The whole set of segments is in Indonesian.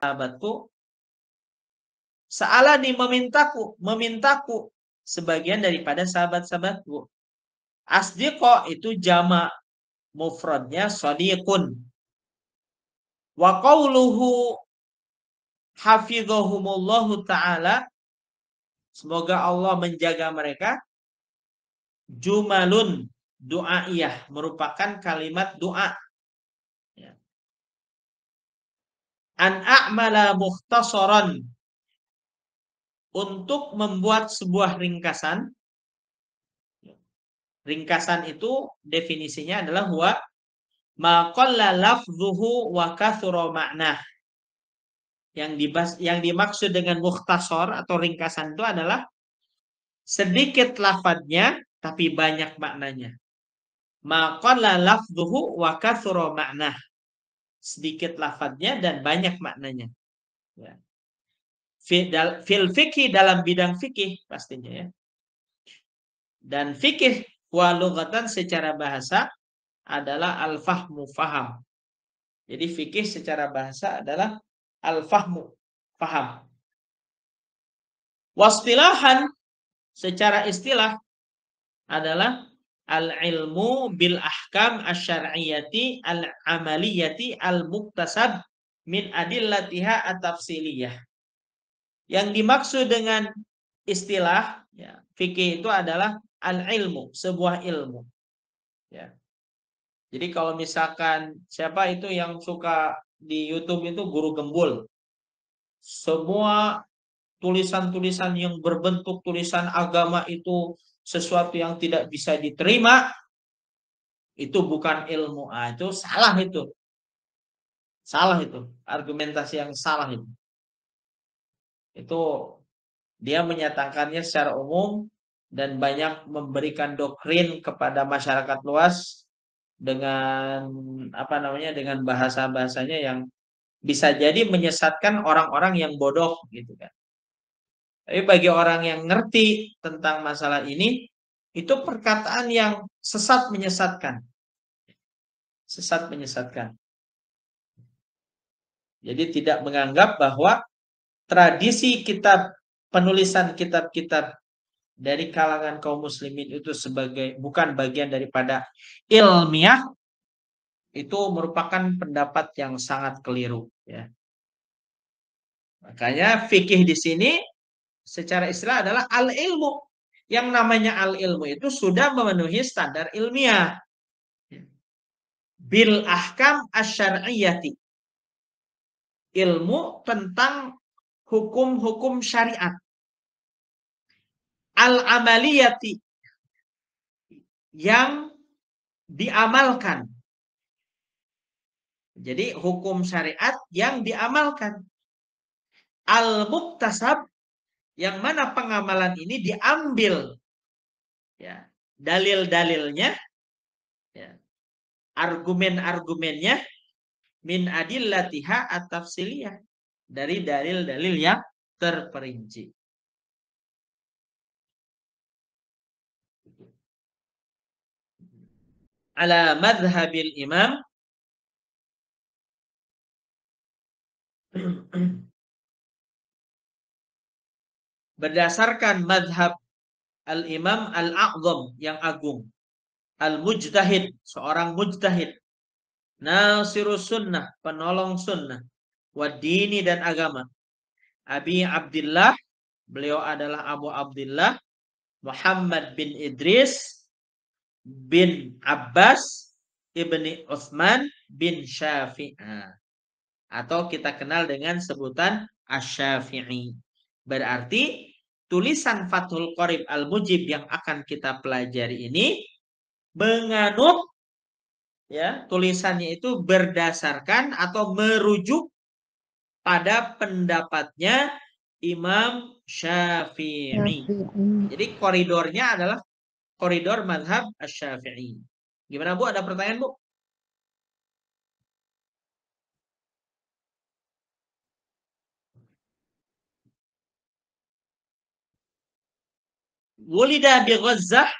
sahabatku, sa'alani memintaku sebagian daripada sahabat-sahabatku. Asdiqo itu jamak, mufradnya shadiqun. Wa qauluhu hafizahumullahu ta'ala, semoga Allah menjaga mereka, jumalun du'aiyah, merupakan kalimat doa. Ya. An a'mala mukhtasaran, untuk membuat sebuah ringkasan. Ringkasan itu definisinya adalah huwa ma qalla lafzuhu wa kathura ma'nah. Yang dimaksud dengan mukhtasar atau ringkasan itu adalah sedikit lafadznya tapi banyak maknanya. Ma qalla lafzuhu wa kathura ma'nah. Sedikit lafadznya dan banyak maknanya. Ya. Fil fikih, dalam bidang fikih pastinya ya. Dan fikih wa lughatan secara bahasa adalah al-fahmu, faham. Jadi fikih secara bahasa adalah al-fahmu, faham. Wastilahan, secara istilah adalah al-ilmu bil ahkam asy-syar'iyyati al-amaliyati al-muktasab min adillatiha at-tafsiliyah. Yang dimaksud dengan istilah ya, fikih itu adalah al-ilmu, sebuah ilmu. Ya. Jadi kalau misalkan siapa itu yang suka di YouTube itu Guru Gembul, semua tulisan-tulisan yang berbentuk tulisan agama itu sesuatu yang tidak bisa diterima, itu bukan ilmu. Itu salah itu. Salah itu. Argumentasi yang salah itu. Itu dia menyatakannya secara umum dan banyak memberikan doktrin kepada masyarakat luas dengan dengan bahasa-bahasanya yang bisa jadi menyesatkan orang-orang yang bodoh gitu kan. Tapi bagi orang yang ngerti tentang masalah ini, itu perkataan yang sesat menyesatkan. Sesat menyesatkan. Jadi tidak menganggap bahwa tradisi penulisan kitab-kitab dari kalangan kaum muslimin itu bukan bagian daripada ilmiah, itu merupakan pendapat yang sangat keliru ya. Makanya fikih di sini secara istilah adalah al-ilmu. Yang namanya al-ilmu itu sudah memenuhi standar ilmiah. Bil ahkam asy-syar'iyyati. Ilmu tentang hukum-hukum syariat. Al-amaliyati, yang diamalkan. Jadi hukum syariat yang diamalkan. Al-muktasab, yang mana pengamalan ini diambil ya, dalil-dalilnya ya, argumen-argumennya min adillatiha at-tafsiliyah, dari dalil-dalil yang terperinci. Ala madhhabil imam berdasarkan madhab al-imam al-a'zam, yang agung, al-mujtahid, seorang mujtahid, nasirus sunnah, penolong sunnah, wadini, dan agama, Abi Abdullah, beliau adalah Abu Abdullah Muhammad bin Idris bin Abbas ibni Utsman bin Syafi'ah, atau kita kenal dengan sebutan Asy-Syafi'i. Berarti tulisan Fathul Qorib Al-Mujib yang akan kita pelajari ini menganut ya, tulisannya itu berdasarkan atau merujuk pada pendapatnya Imam Syafi'i. Jadi koridornya adalah koridor mazhab Asy-Syafi'i. Gimana Bu? Ada pertanyaan Bu? Wulida bi Ghazzah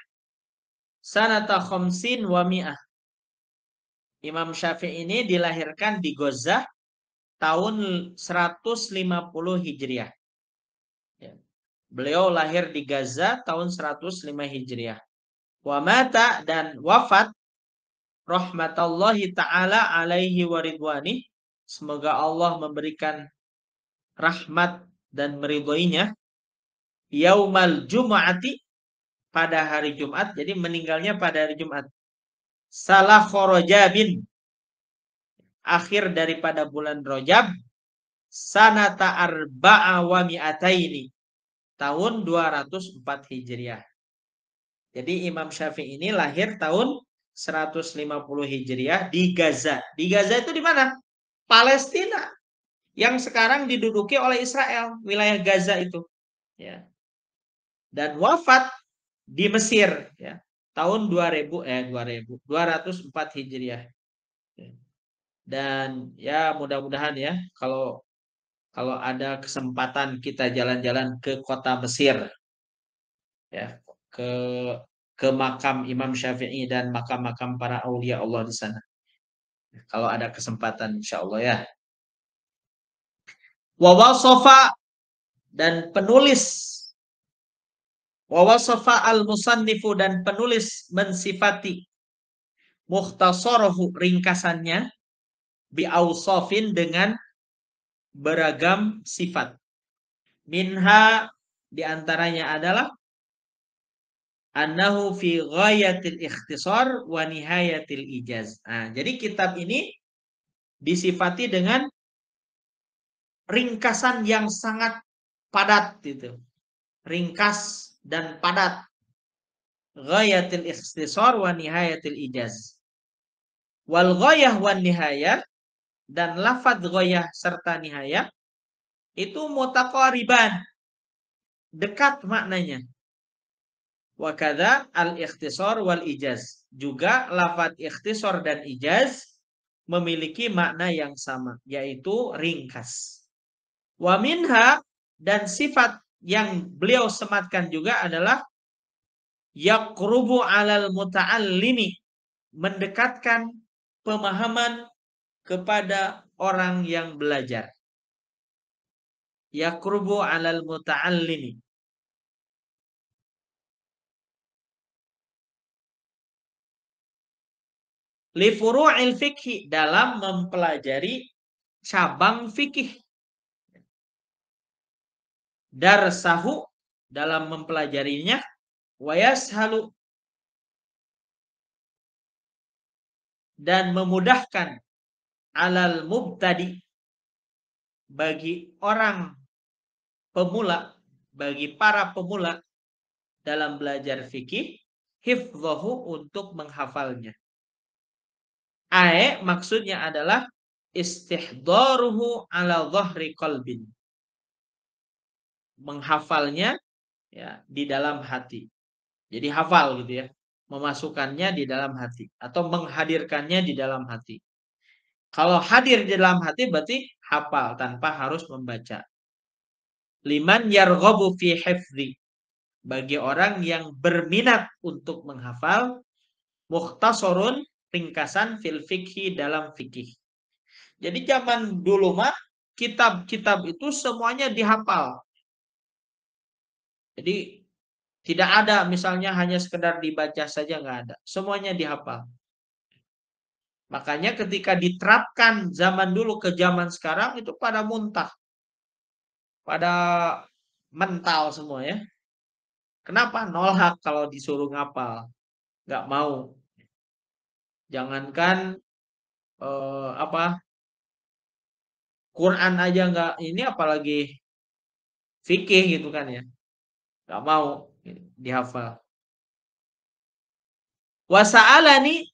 sanata khamsin wa mi'ah. Imam Syafi'i ini dilahirkan di Ghazzah tahun 150 Hijriah. Ya. Beliau lahir di Gaza tahun 105 Hijriah. Wa mata dan wafat rahmatullahi ta'ala alaihi waridwani. Semoga Allah memberikan rahmat dan meridhoinya. Yaumal Jum'ati, pada hari Jumat. Jadi meninggalnya pada hari Jumat. Salah Rajabin, akhir daripada bulan Rajab. Sanata arba'a wa mi'ataini, tahun 204 Hijriah. Jadi Imam Syafi'i ini lahir tahun 150 Hijriah di Gaza. Di Gaza itu di mana? Palestina. Yang sekarang diduduki oleh Israel, wilayah Gaza itu. Ya. Dan wafat di Mesir, ya, tahun 204 Hijriah. Dan ya mudah-mudahan ya kalau ada kesempatan kita jalan-jalan ke kota Mesir, ya, ke makam Imam Syafi'i dan makam-makam para aulia Allah di sana. Kalau ada kesempatan insya Allah ya. Wawasofa dan penulis. Wawasofa al-musannifu dan penulis mensifati mukhtasarahu, ringkasannya, bi'ausofin, dengan beragam sifat. Minha, diantaranya adalah annahu fi ghayatil ikhtisar wa nihayatil ijaz. Nah, jadi kitab ini disifati dengan ringkasan yang sangat padat gitu. Ringkas dan padat. Ghayatil ikhtisar wa nihayatil ijaz. Wal ghayah wan nihayah, dan lafadz ghayah serta nihayah itu mutaqariban, dekat maknanya. Wa kadza al-ikhtisar wal ijaz, juga lafadz ikhtisar dan ijaz memiliki makna yang sama, yaitu ringkas. Wa minha, dan sifat yang beliau sematkan juga adalah yaqrubu 'alal muta'allimi, mendekatkan pemahaman kepada orang yang belajar. Yaqrubu 'alal muta'allimi. Li furu'il fikhi, dalam mempelajari cabang fikih. Darsahu, dalam mempelajarinya. Wa yashalu, dan memudahkan, alal mubtadi, bagi orang pemula, bagi para pemula dalam belajar fikih, hifdhahu, untuk menghafalnya. Maksudnya adalah istihdaruhu ala dhahri qalbin, menghafalnya ya di dalam hati. Jadi hafal gitu ya, memasukkannya di dalam hati atau menghadirkannya di dalam hati. Kalau hadir di dalam hati berarti hafal tanpa harus membaca. Liman yarghabu fi hifdzi, bagi orang yang berminat untuk menghafal, mukhtasarun, ringkasan, fil fikhi, dalam fikih. Jadi zaman dulu mah kitab-kitab itu semuanya dihafal. Jadi tidak ada misalnya hanya sekedar dibaca saja, nggak ada. Semuanya dihafal. Makanya ketika diterapkan zaman dulu ke zaman sekarang itu pada muntah. Pada mental semua ya. Kenapa? Nolak kalau disuruh ngapal. Nggak mau. Jangankan Quran aja nggak ini, apalagi fikih gitu kan ya. Nggak mau dihafal. Wasa'alani,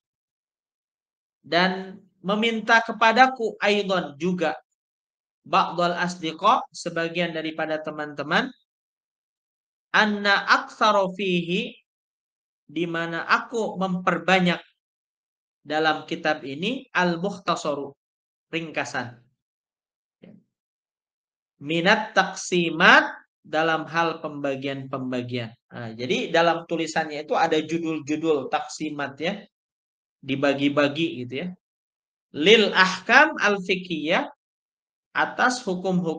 dan meminta kepadaku, aidon, juga, ba'dul asdiqa, sebagian daripada teman-teman, anna aktsara fihi, di mana aku memperbanyak dalam kitab ini, al-mukhtasaru, ringkasan. Minat taksimat, dalam hal pembagian-pembagian. Nah, jadi dalam tulisannya itu ada judul-judul taksimat ya, dibagi-bagi gitu ya. Lil ahkam al-fiqhiyah, atas hukum-hukum